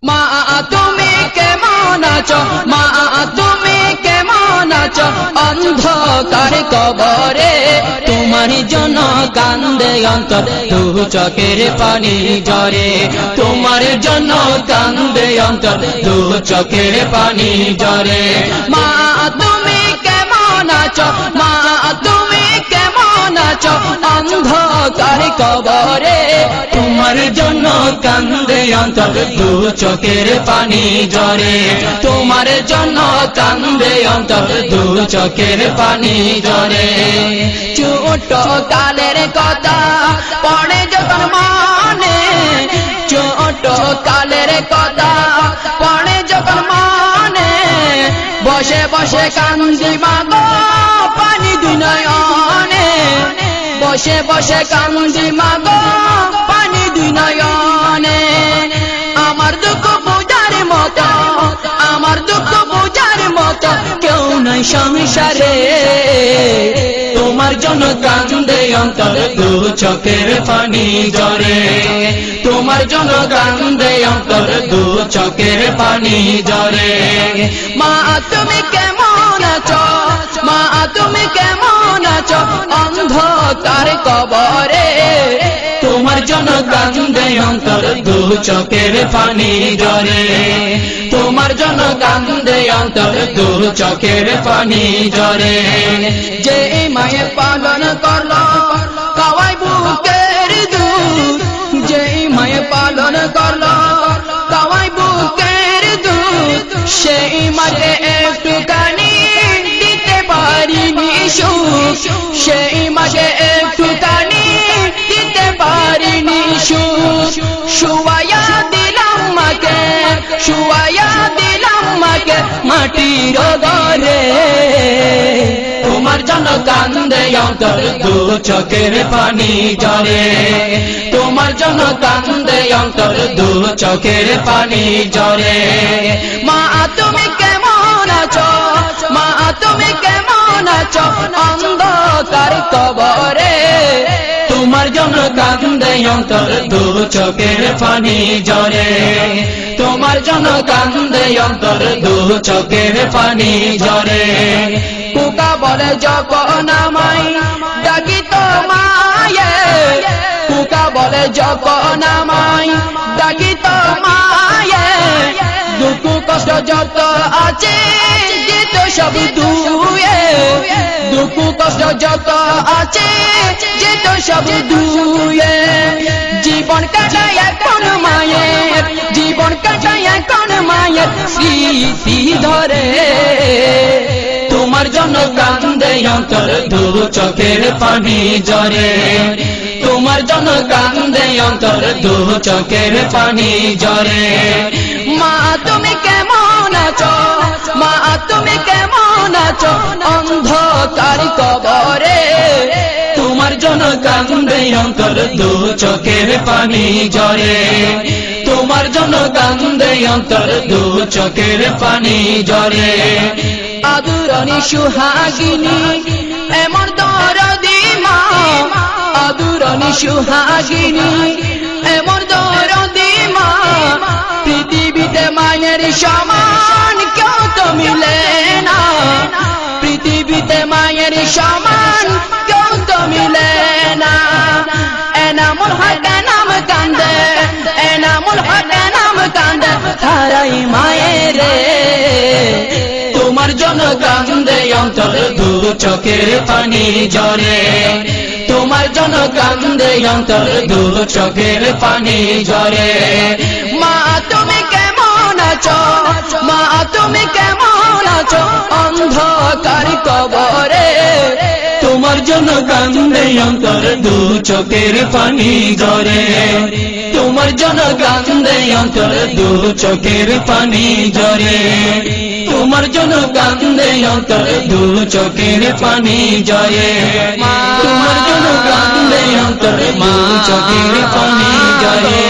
মা তুমি কেমন আছো, মা তুমি কেমন আছো, অন্ধকার কবরে তোমার জন্য কান্দে অন্তর, দু চোখের পানি ঝরে, তোমার জন্য কান্দে অন্তর, দু চোখের পানি ঝরে। মা তুমি কেমন আছো, মা তুমি কেমন আছো, অন্ধকার কবরে তোমার জন্য কান্দে অন্তর, দু চোখের পানি ঝরে, তোমার জন্য কান্দে অন্তর, দু চোখের পানি ঝরে। ছোট কালের কথা পড়ে যখন মনে, ছোট কালের কথা পড়ে যখন মনে, বসে বসে কান্দি মাগো পানি দুই নয়নে, বসে বসে কান্দি মাগো পানি দুই নয়নে। আমার দুঃখ বোঝার মতো, আমার দুঃখ বোঝার মতো কেউ নাই সংসারে, তোমার জন্য কান্দে অন্তর, দু চোখের পানি ঝরে, তোমার জন্য কান্দে অন্তর, দু চোখের পানি ঝরে। মা তুমি কেমন আছো, মা তুমি কেমন আছো, অন্ধকার কবরে তোমার জন্য কান্দে অন্তর, দু চোখের পানি ঝরে, তোমার জন্য কান্দে অন্তর, দু চোখের পানি ঝরে। যে মায়ের পালন করলো খাওয়াই বুকের দুধ, যে মায়ের পালন করলো খাওয়াই বুকের দুধ, সেই মাকে একটুখানি দিতে পারিনি সুখ, সেই মাকে একটুখানি দিতে পারিনি সুখ। শুয়াইয়া দিলাম মাকে, শুয়াইয়া দিলাম মাকে মাটির ঘরে, তোমার জন্য কান্দে অন্তর, দু চোখের পানি ঝরে, তোমার জন্য কান্দে অন্তর, দু চোখের পানি ঝরে। মা তুমি কেমন আছো, মা তুমি কেমন আছো, অন্ধকার কবরে তোমার জন্য কান্দে অন্তর, দু চোখের পানি ঝরে, তোমার জন্য কান্দে অন্তর, দু চোখের পানি ঝরে। কুকা বলে যখন আমায় ডাকি তো মায়ে, কুকা বলে যখন আমায় ডাকি তো মায়ে, দুঃখ কষ্ট যত আছে যেত সব দুয়ে, দুঃখ কষ্ট যত আছে যেত সব দুয়ে। জীবন কাটায় এখন মায়ের, জীবন কাটায় এখন মায়ের স্মৃতি ধরে, তোমার জন্য কান্দে অন্তর, দু চোখের পানি ঝরে, তোমার জন্য কান্দে অন্তর, দু চোখের পানি ঝরে। মা তুমি কেমন আছো, মা তুমি কেমন আছো, অন্ধকার কবরে তোমার জন্য কান্দে অন্তর, দু চোখের পানি ঝরে, তোমার জন্য কান্দে অন্তর, দু চোখের পানি ঝরে। আদুরনি সুহাগিনী এমন দরদি মা, আদুরনি সুহাগিনী এমন দরদি মা, পৃথিবীতে মায়ের সমান কেউ তো মিলে না, পৃথিবীতে মায়ের সমান কেউ তো মিলে না। এনামুল হক নাম কান্দে, এনামুল হক নাম কান্দে হারাই মায়ের, তোমার জন্য কান্দে অন্তর, দু চোখের পানি ঝরে, তোমার জন্য কান্দে অন্তর, দু চোখের পানি ঝরে। মা তুমি কেমন আছো, মা তুমি কেমন আছো, অন্ধকার কবরে তোমার জন্য কান্দে অন্তর, দু চোখের পানি ঝরে, তোমার জন্য কান্দে অন্তর, দু চোখের পানি ঝরে, তোমার জন্য কান্দে অন্তর, দু চোখের পানি ঝরে, তোমার জন্য কান্দে অন্তর, দু চোখের পানি ঝরে।